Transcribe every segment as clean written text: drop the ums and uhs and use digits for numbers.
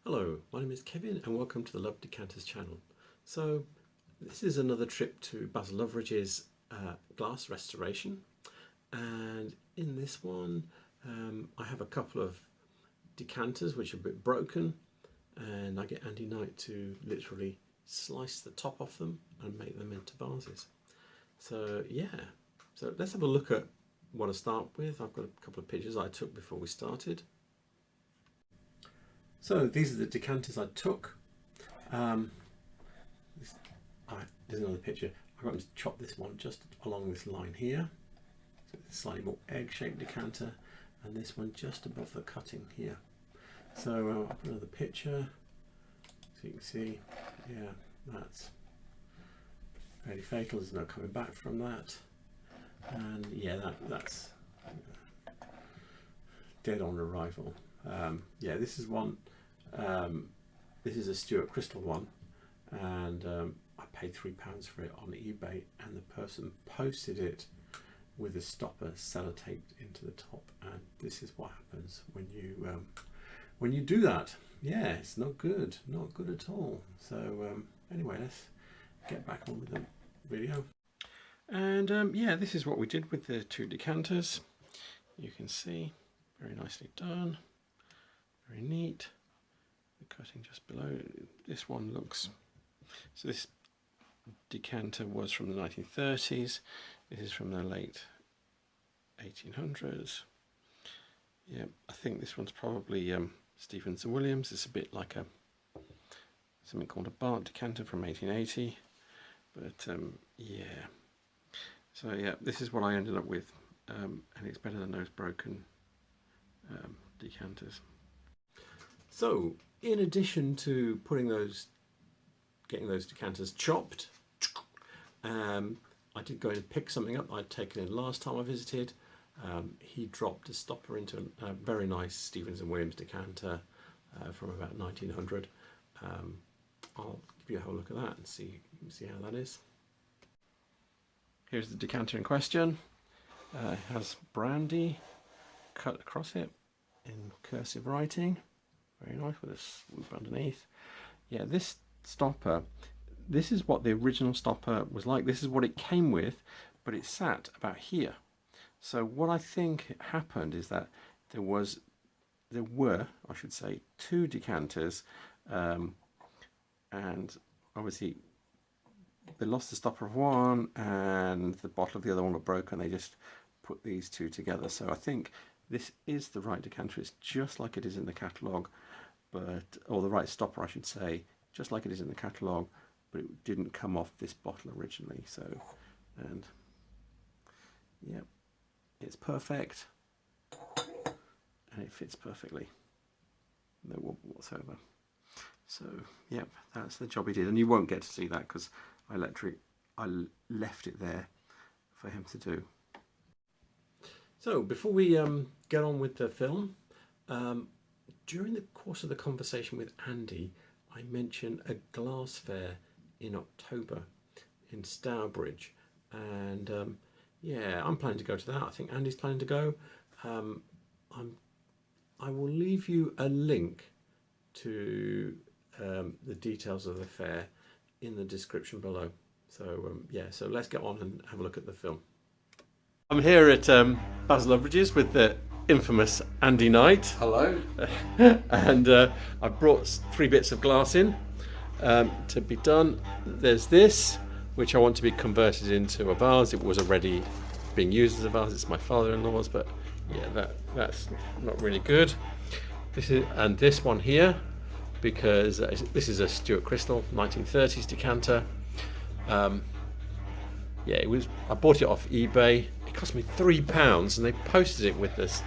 Hello, my name is Kevin and welcome to the Love Decanters channel. So this is another trip to Basil Loveridge's glass restoration, and in this one I have a couple of decanters which are a bit broken, and I get Andy Knight to literally slice the top off them and make them into vases. So yeah, so let's have a look at what I start with. I've got a couple of pictures I took before we started. So these are the decanters I took. There's another picture. I got them to chop this one just along this line here. So it's a slightly more egg-shaped decanter, and this one just above the cutting here. So I'll put another picture so you can see. Yeah, that's fairly fatal. There's no coming back from that. And yeah, that's dead on arrival. Yeah, this is one. This is a Stuart Crystal one, and I paid £3 for it on eBay, and the person posted it with a stopper sellotaped into the top, and this is what happens when you do that. Yeah, it's not good at all. So anyway, let's get back on with the video. And yeah, this is what we did with the two decanters. You can see, very nicely done, very neat. The cutting just below. This one looks, so this decanter was from the 1930s. This is from the late 1800s. Yeah, I think this one's probably Stevens and Williams. It's a bit like something called a Bart decanter from 1880. But yeah, so yeah, this is what I ended up with, and it's better than those broken decanters. So in addition to getting those decanters chopped, I did go in and pick something up I'd taken in last time I visited. He dropped a stopper into a very nice Stevens and Williams decanter from about 1900. I'll give you a whole look at that and see how that is. Here's the decanter in question. It has brandy cut across it in cursive writing. Very nice, with a swoop underneath. Yeah, this stopper, this is what the original stopper was like. This is what it came with, but it sat about here. So what I think happened is that there were, I should say, two decanters, and obviously they lost the stopper of one and the bottle of the other one were broken. They just put these two together. So I think this is the right decanter. It's just like it is in the catalogue, or the right stopper, I should say, just like it is in the catalogue, but it didn't come off this bottle originally. So, and yeah, it's perfect, and it fits perfectly, no wobble whatsoever. So, yep, that's the job he did, and you won't get to see that because I left it there for him to do. So before we get on with the film, during the course of the conversation with Andy, I mentioned a glass fair in October in Stourbridge, and yeah, I'm planning to go to that. I think Andy's planning to go. I will leave you a link to the details of the fair in the description below. So yeah, so let's get on and have a look at the film. I'm here at Basil Loveridge's with the infamous Andy Knight. Hello. And I've brought 3 bits of glass in to be done. There's this, which I want to be converted into a vase. It was already being used as a vase. It's my father-in-law's, but yeah, that's not really good. And this one here, because this is a Stuart Crystal 1930s decanter. Yeah, I bought it off eBay. It cost me £3, and they posted it with this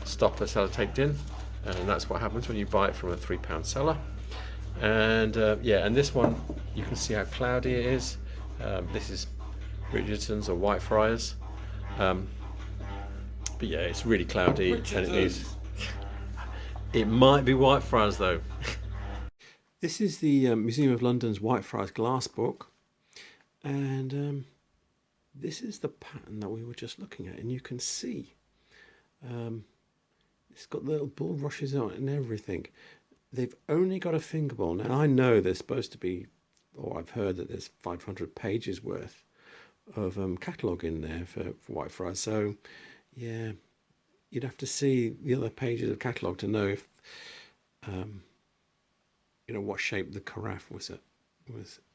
stopper sellotaped in, and that's what happens when you buy it from a £3 seller. And yeah, and this one, you can see how cloudy it is. This is Richardson's or Whitefriars, but yeah, it's really cloudy, and it is. It might be Whitefriars though. This is the Museum of London's Whitefriars glass book. And this is the pattern that we were just looking at, and you can see it's got little bulrushes on it and everything. they've only got a fingerboard. Now I know there's supposed to be, or I've heard that there's 500 pages worth of catalogue in there for Whitefriars. So yeah, you'd have to see the other pages of catalogue to know if you know what shape the carafe was.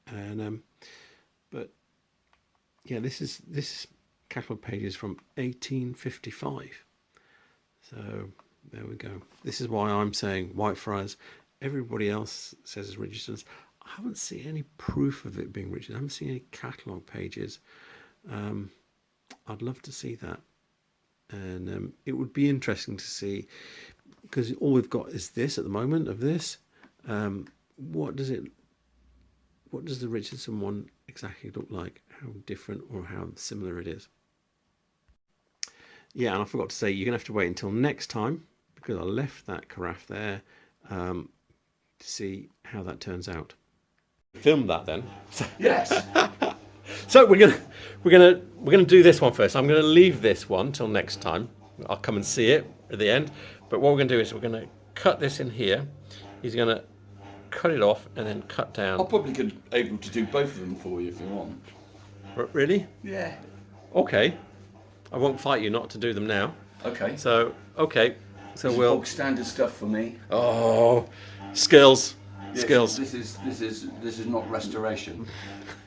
And but yeah, this catalogue page is from 1855. So there we go. This is why I'm saying Whitefriars. Everybody else says it's Richardson's. I haven't seen any proof of it being Richardson. I haven't seen any catalogue pages. I'd love to see that, and it would be interesting to see, because all we've got is this at the moment of this. What does the Richardson one exactly look like? How different or how similar it is? Yeah, and I forgot to say, you're gonna have to wait until next time, because I left that carafe there to see how that turns out. Film that then. Yes. So we're gonna do this one first. I'm gonna leave this one till next time. I'll come and see it at the end. But what we're gonna do is we're gonna cut this in here. He's gonna cut it off and then cut down. I'll probably be able to do both of them for you if you want. Really? Yeah. Okay. I won't fight you not to do them now. Okay. So okay. So this we'll. Bog standard stuff for me. Oh, skills. Yes, Skills. This is not restoration.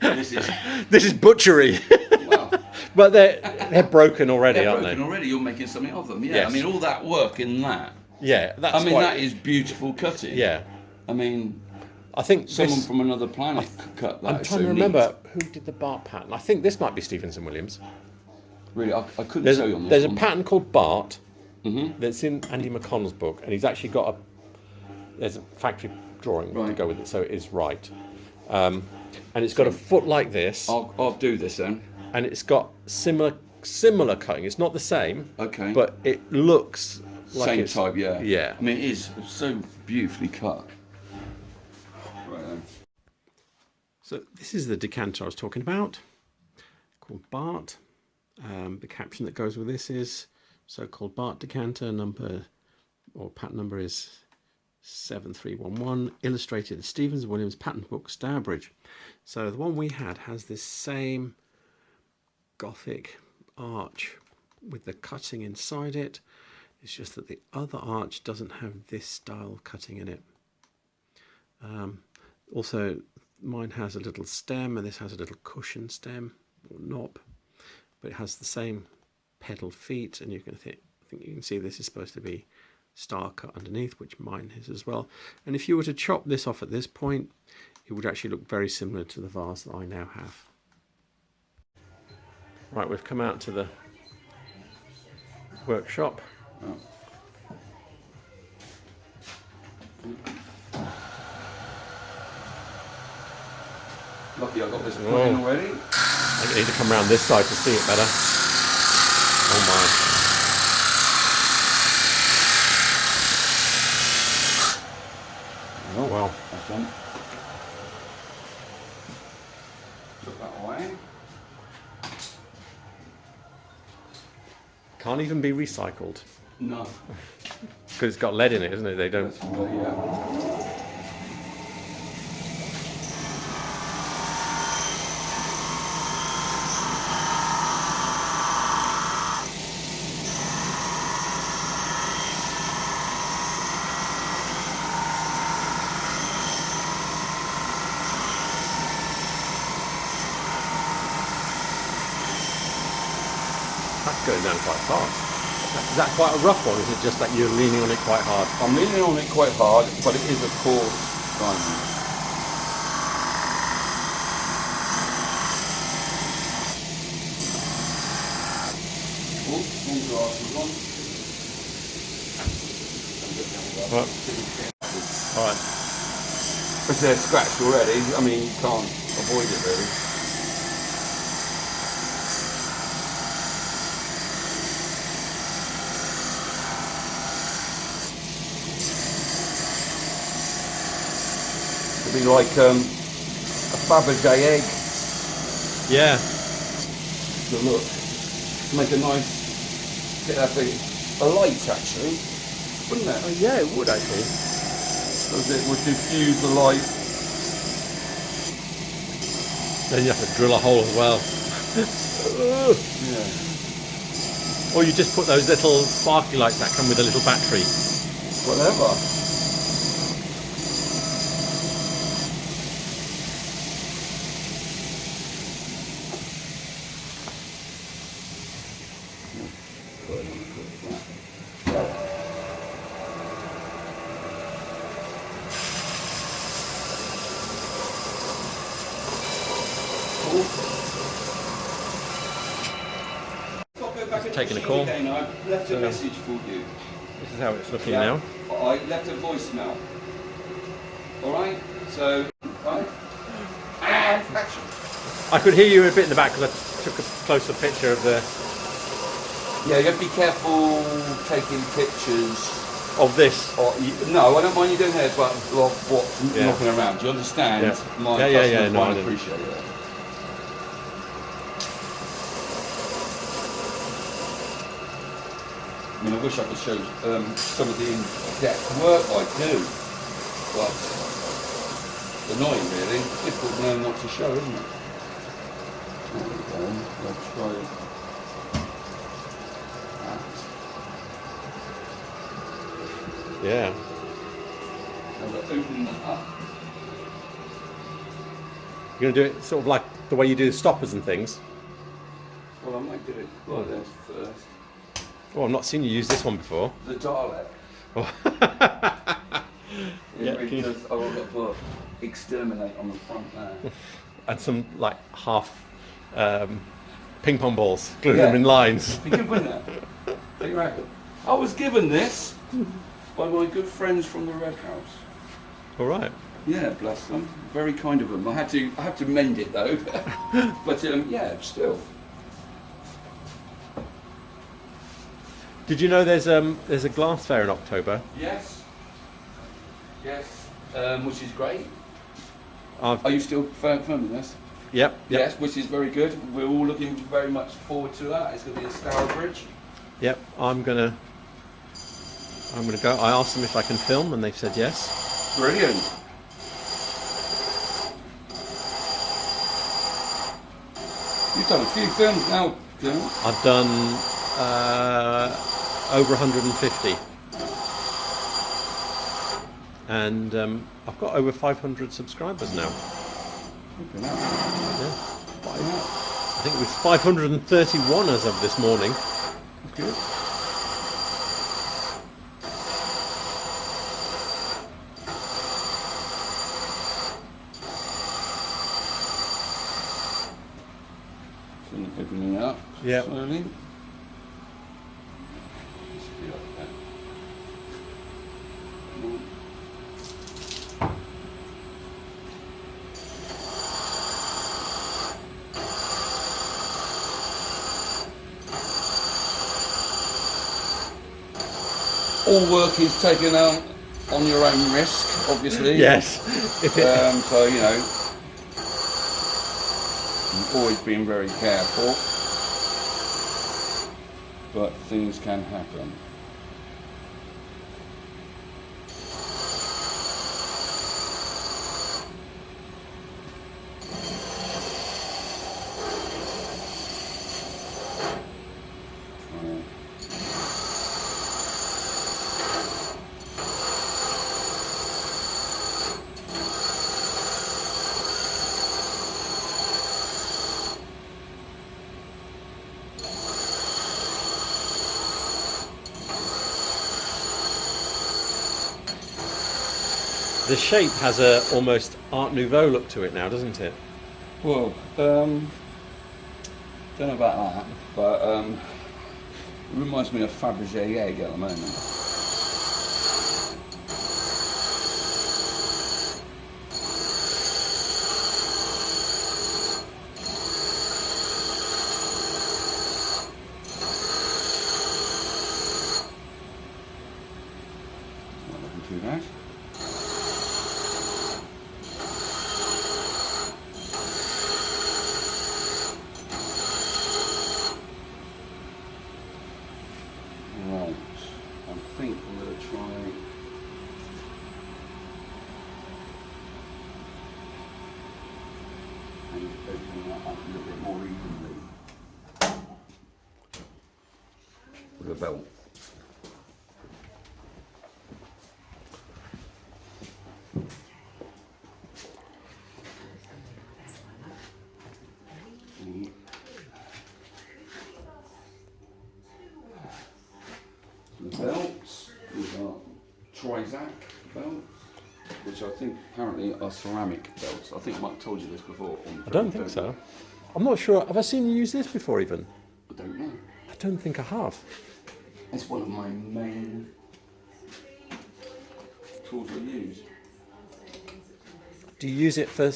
This is butchery. wow. But they're broken already, They're aren't broken they? already. You're making something of them. Yeah. Yes. I mean, all that work in that. Yeah, that's. I mean, that is beautiful cutting. Yeah. I mean, I think someone from another planet could cut that. I'm trying to remember who did the Bart pattern. I think this might be Stevenson Williams. Really, I couldn't tell you on this There's one. a pattern called Bart that's in Andy McConnell's book, and he's actually got there's a factory drawing to go with it, so it is right. And it's got a foot like this. I'll do this then. And it's got similar cutting. It's not the same. Okay. But it looks like Same it's, type, yeah. Yeah. I mean, it is so beautifully cut. Right then. So this is the decanter I was talking about, called Bart. The caption that goes with this is so-called Bart decanter number, or pattern number is 7311, illustrated Stevens Williams pattern book, Stourbridge. So the one we had has this same Gothic arch with the cutting inside it. It's just that the other arch doesn't have this style of cutting in it. Also, mine has a little stem, and this has a little cushion stem or knob, but it has the same pedal feet, and you can I think you can see this is supposed to be star cut underneath, which mine is as well. And if you were to chop this off at this point, it would actually look very similar to the vase that I now have. Right, we've come out to the workshop. Oh. Lucky I got this put in already. I need to come around this side to see it better. Oh my. Oh Well, that's done. Put that away. can't even be recycled No. because it's got lead in it, isn't it? They don't. That's right, yeah. That's going down quite fast. Is that quite a rough one? Or is it just that you're leaning on it quite hard? I'm leaning on it quite hard, but it is a coarse diamond. Oh, one glasses on. Alright. If they're scratched already, I mean, you can't avoid it really. It'd be like a Fabergé egg. Yeah. The look. Make a nice, get that thing a light actually, wouldn't it? Oh, yeah, it would actually. because it would diffuse the light. Then you have to drill a hole as well. Yeah. Or you just put those little sparkly lights that come with a little battery. Whatever. Taking a call. I've left a message for you. This is how it's looking now. I left a voicemail. Alright? So, right? And action. I could hear you a bit in the back because I took a closer picture of the Yeah, you have to be careful taking pictures. of this. No, I don't mind you doing that, but of what's knocking around. Do you understand? Yeah. My Yeah, customers no, I might didn't. appreciate it. I mean, I wish I could show some of the in-depth work I do, but it's annoying really. It's difficult knowing what to show, isn't it? There we go. Let's try that. Yeah. Now we're opening that up. You're going to do it sort of like the way you do the stoppers and things. Well, I might do it like this first. Oh, I've not seen you use this one before. The Dalek. Oh. Yeah, because I will put exterminate on the front there. And some like half ping pong balls, glue them in lines. You can win that. Think right. I was given this by my good friends from the Red House. All right. Yeah, bless them. Very kind of them. I had to mend it though. But yeah, still. Did you know there's a glass fair in October? Yes. Yes. Which is great. I've, Are you still filming this? yep. Yes, which is very good. We're all looking very much forward to that. It's going to be in Stourbridge. Yep. I'm gonna go. I asked them if I can film, and they've said yes. Brilliant. You've done a few films now, Jim. I've done over 150, and I've got over 500 subscribers now. Flipping out. Yeah. Flipping out. I think it was 531 as of this morning. Good. So opening it up Yeah. slowly. Just be like that. Come on. All work is taken out on your own risk, obviously. Yes. So, you know, you've always been very careful, but things can happen. The shape has a almost Art Nouveau look to it now, doesn't it? Well, don't know about that, but it reminds me of Fabergé egg at the moment. Not looking too bad. Right, I opening that up a little bit more evenly with a belt. The belts, these are Trizac belts, which I think apparently are ceramic belts. I think I might have told you this before. I don't think so. I'm not sure. Have I seen you use this before even? I don't know. I don't think I have. It's one of my main tools I use. Do you use it for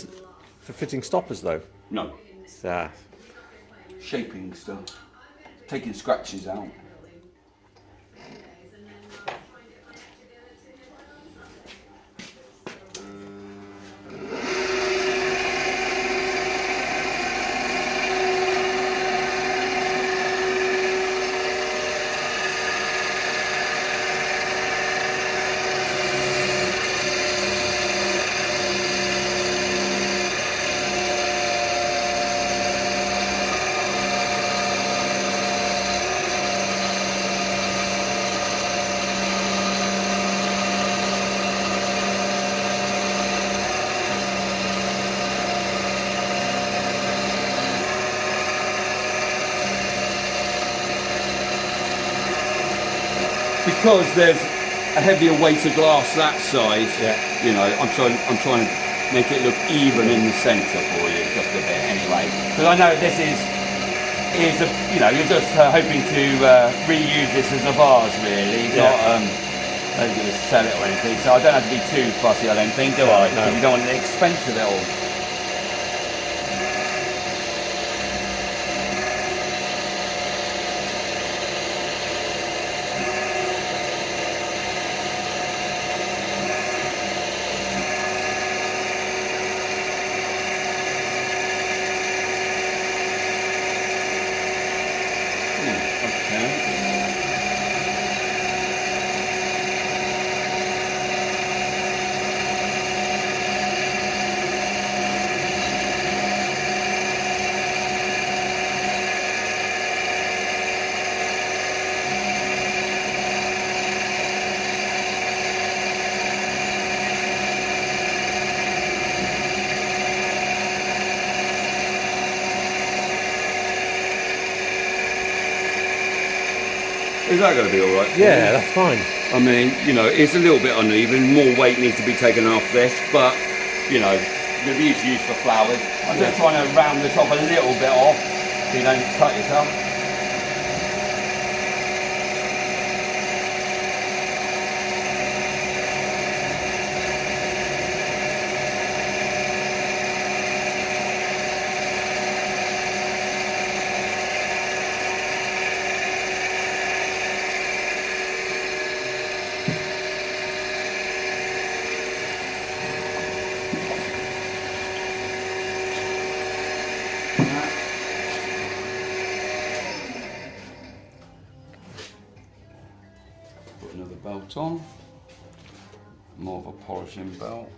fitting stoppers though? No, Ah, shaping stuff, taking scratches out. Because there's a heavier weight of glass that side, Yeah. you know, I'm trying to make it look even in the centre for you, just a bit anyway. Because I know this is a, you know, you're just hoping to reuse this as a vase really, Yeah. not going to sell it or anything. So I don't have to be too fussy, I don't think, do I? No. Because you don't want the expense of it all. Is that going to be all right? yeah, that's fine. I mean, you know, it's a little bit uneven. More weight needs to be taken off this, but you know, these are used for flowers. I'm just trying to round the top a little bit off so you don't cut yourself. Put another belt on, more of a polishing belt.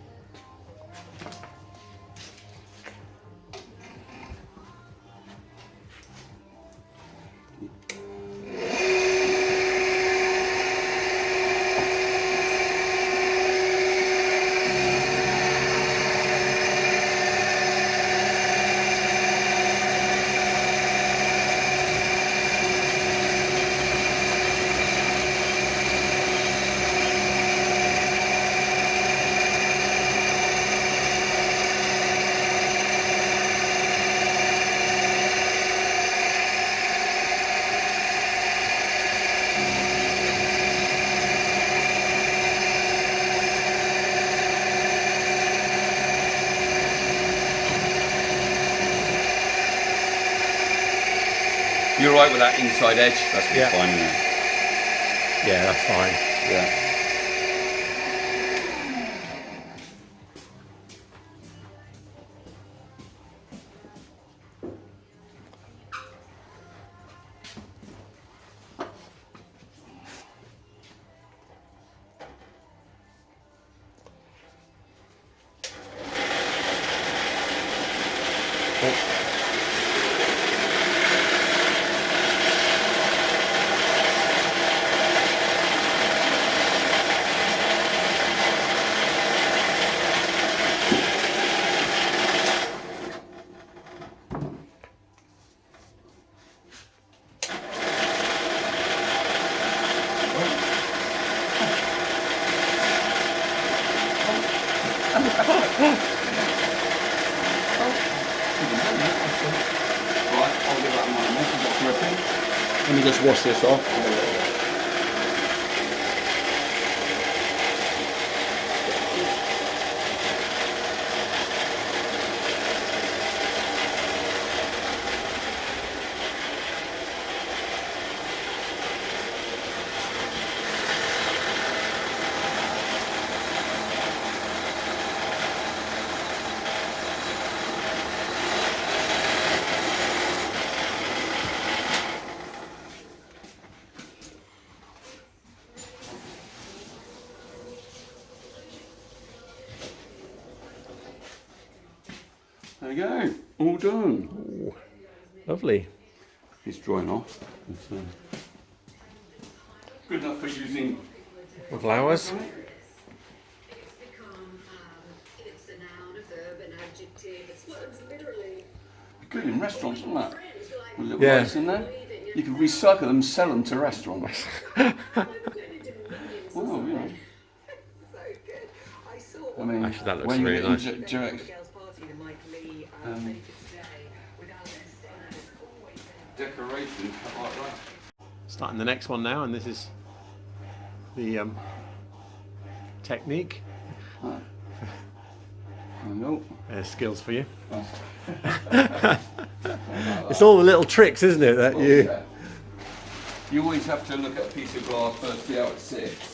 You're right with that inside edge? That's Yeah. fine, isn't it? Yeah, that's fine. Yeah. Right, I'll give that a moment. I've got dripping. Let me just wash this off. There you go, all done. Ooh, lovely. It's drying off. It's, good enough for using Flowers. It's a noun, a verb, an adjective. It's words literally. good in restaurants, isn't that? With little Yeah. lights in there. You can recycle them, sell them to restaurants. Well, you know. I mean, Actually, that looks when you really get nice. Decoration cut like that. Starting the next one now, and this is the technique. I know. There's skills for you. It's all the little tricks, isn't it? That Well, you. yeah. You always have to look at a piece of glass first, see how it sits.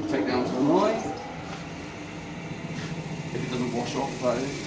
Take down to the line. If it doesn't wash off, that is.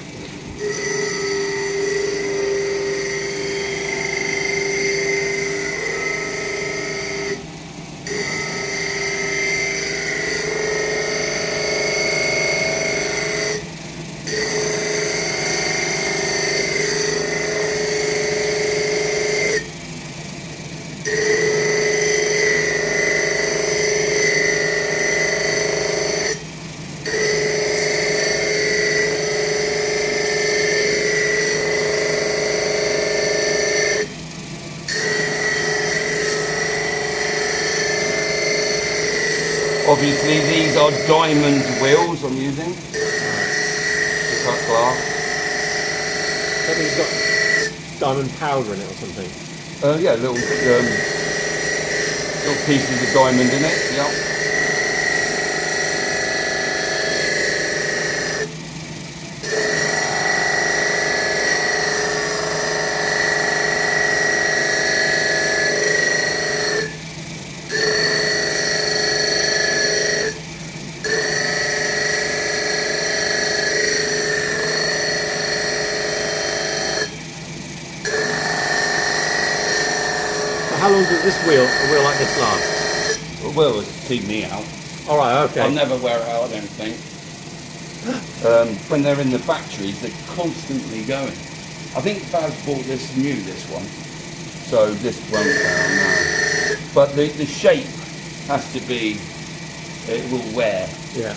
Obviously these are diamond wheels I'm using to cut glass. That means it's got diamond powder in it or something. Yeah, little pieces of diamond in it, yeah. How long does a wheel like this last? Well, it's keep me out. All right, okay. I'll never wear it out, I don't think. When they're in the factories, they're constantly going. I think Baz bought this one, so this won't down now. But the shape has to be, it will wear. Yeah.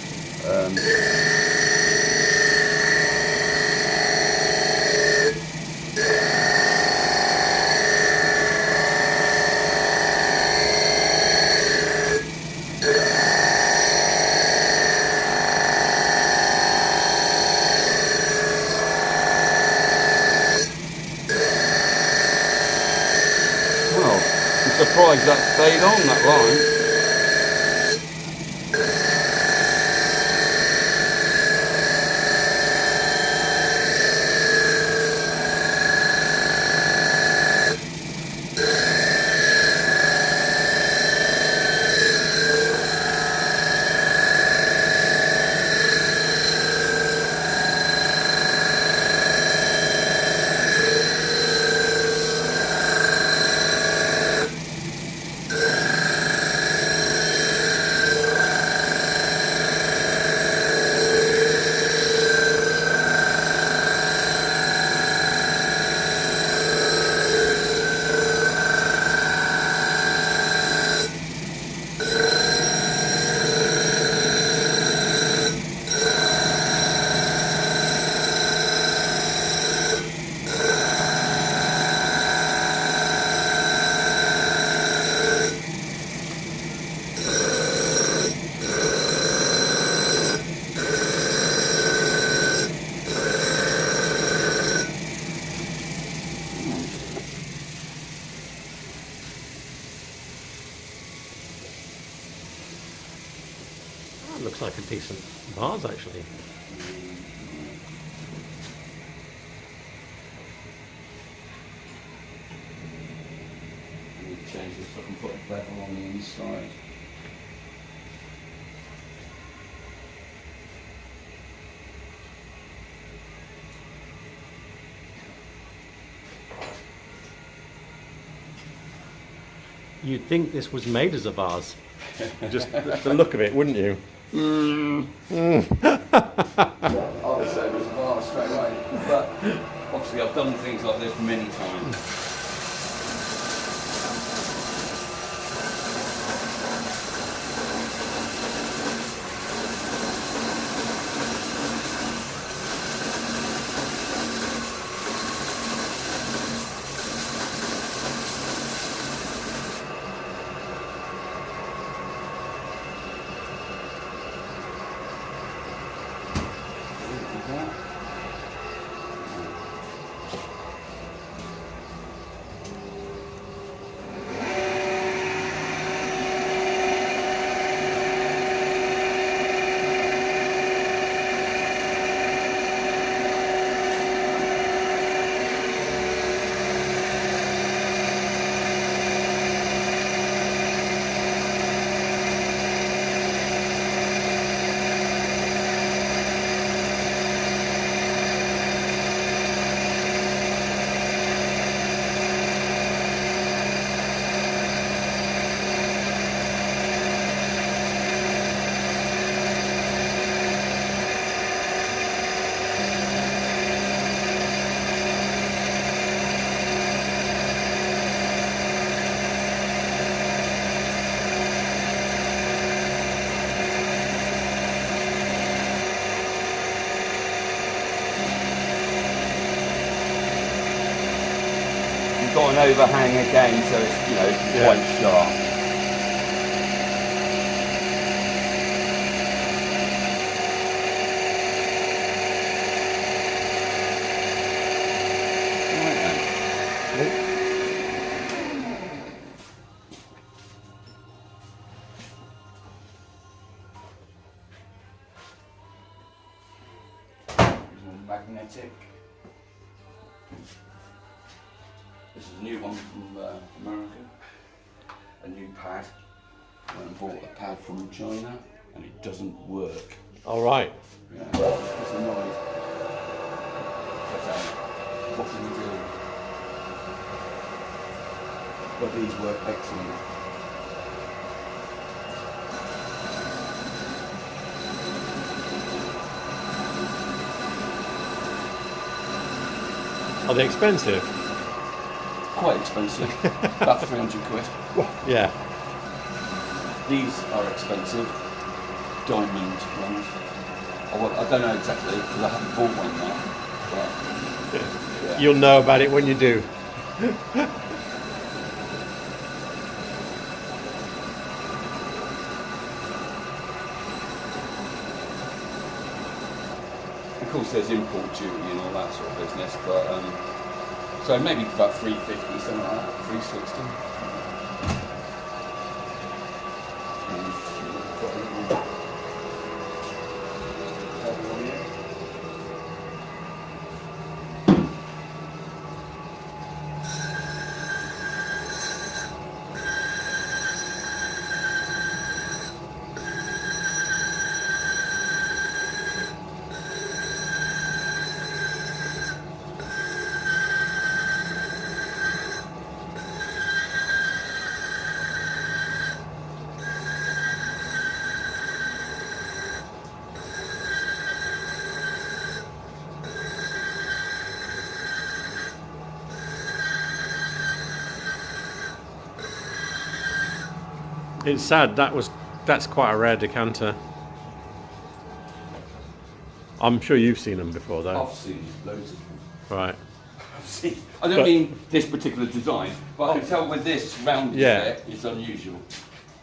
Surprised that stayed on that line. Looks like a decent vase, actually. I need to change this so I can put a bevel on the inside. You'd think this was made as a vase. Just the look of it, wouldn't you? I would say it was a vase straight away, but obviously I've done things like this many times. Got an overhang again, so it's quite sharp. Magnetic. This is a new one from America, a new pad. I went and bought a pad from China and it doesn't work. All right. Yeah, it's annoyed. But what can you do? But these work excellent. Are they expensive? Quite expensive, about 300 quid. Yeah. These are expensive, diamond ones. I don't know exactly because I haven't bought one yet. But yeah. You'll know about it when you do. Of course, there's import duty and all that sort of business, but so maybe about 350, something like that, 360. It's sad. That's quite a rare decanter. I'm sure you've seen them before, though. I've seen loads of them. Right. I don't mean this particular design, but I can tell with this round there, it's unusual.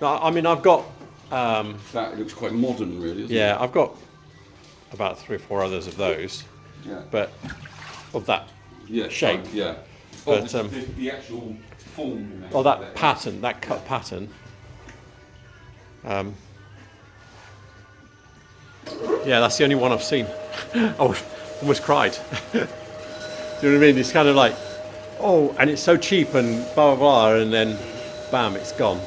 I mean, I've got. That looks quite modern, really. Doesn't Yeah, I've got about 3 or 4 others of those, it? Yeah. but of that Yeah. shape. Yeah. But, the actual form. or that pattern, that cut pattern. Yeah, that's the only one I've seen. I almost cried. Do you know what I mean? It's kind of like, oh, and it's so cheap and blah blah blah, and then bam, it's gone.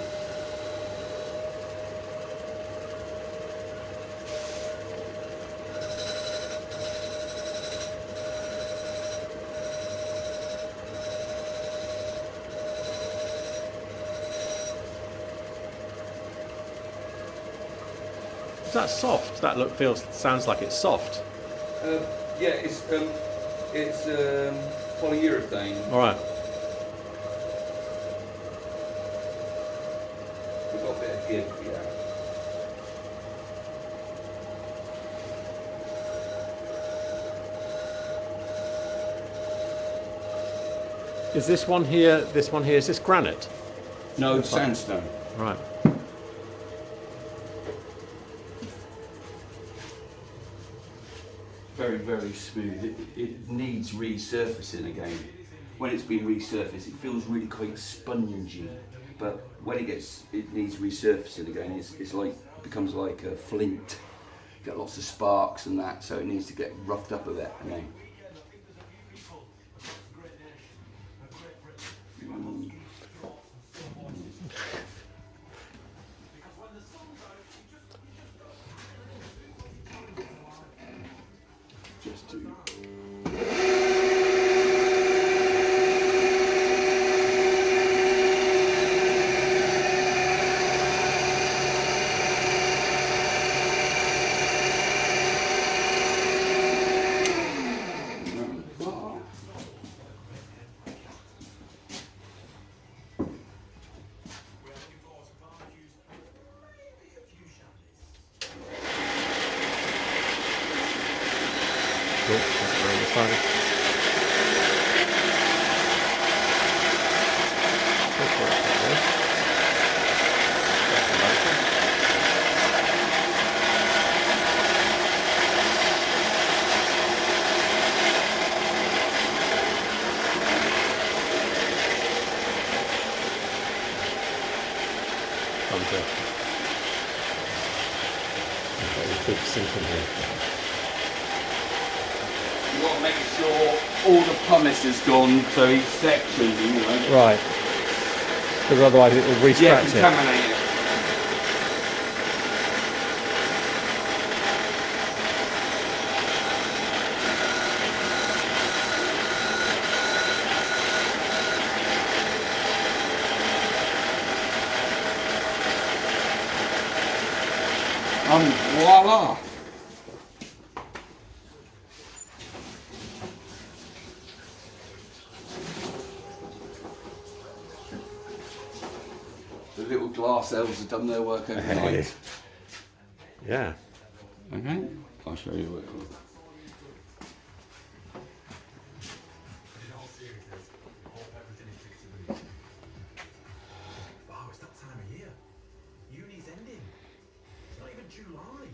Is that soft? That look sounds like it's soft. Yeah, it's polyurethane. All right. We've got a bit of give, yeah. Is this one here? This one here is this granite? No, it's sandstone. Right. Very, very smooth. It needs resurfacing again. When it's been resurfaced, it feels really quite spongy. But when it needs resurfacing again, it's like, it becomes like a flint. Got lots of sparks and that, so it needs to get roughed up a bit again. Just to Cool. That's around the side. That's where it's at, yeah. That's the motor. Come to. Okay, there's a big sink in here. you got to make sure all the pumice is gone, so each section, you know. Right. Because otherwise it will Yeah, re-scratch it. contaminate it. Voila! The little glass elves have done their work overnight. Yeah. Okay, I'll show you what it was.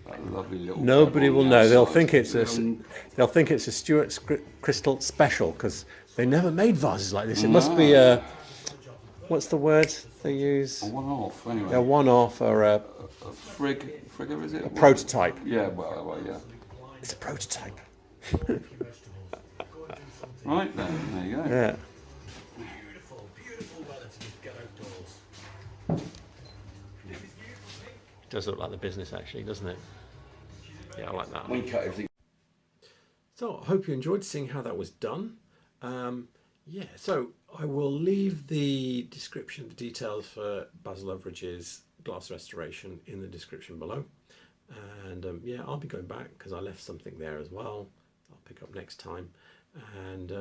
That lovely little Nobody pebble will on the know. They'll outside. think it's a Stuart's Crystal special because they never made vases like this. It must be a, what's the word they use? A one-off, anyway. A one-off or a A frigger, is it? prototype. Yeah, well, yeah. It's a prototype. Right then, there you go. Yeah. Does look like the business actually, doesn't it? Yeah, I like that. We cut everything. So I hope you enjoyed seeing how that was done. Yeah, so I will leave the description, the details for Basil Loveridge's glass restoration in the description below. And yeah, I'll be going back because I left something there as well. I'll pick up next time. And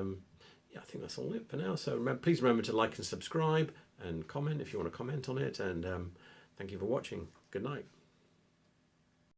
yeah, I think that's all it for now. So please remember to like and subscribe and comment if you want to comment on it. And Thank you for watching. Good night.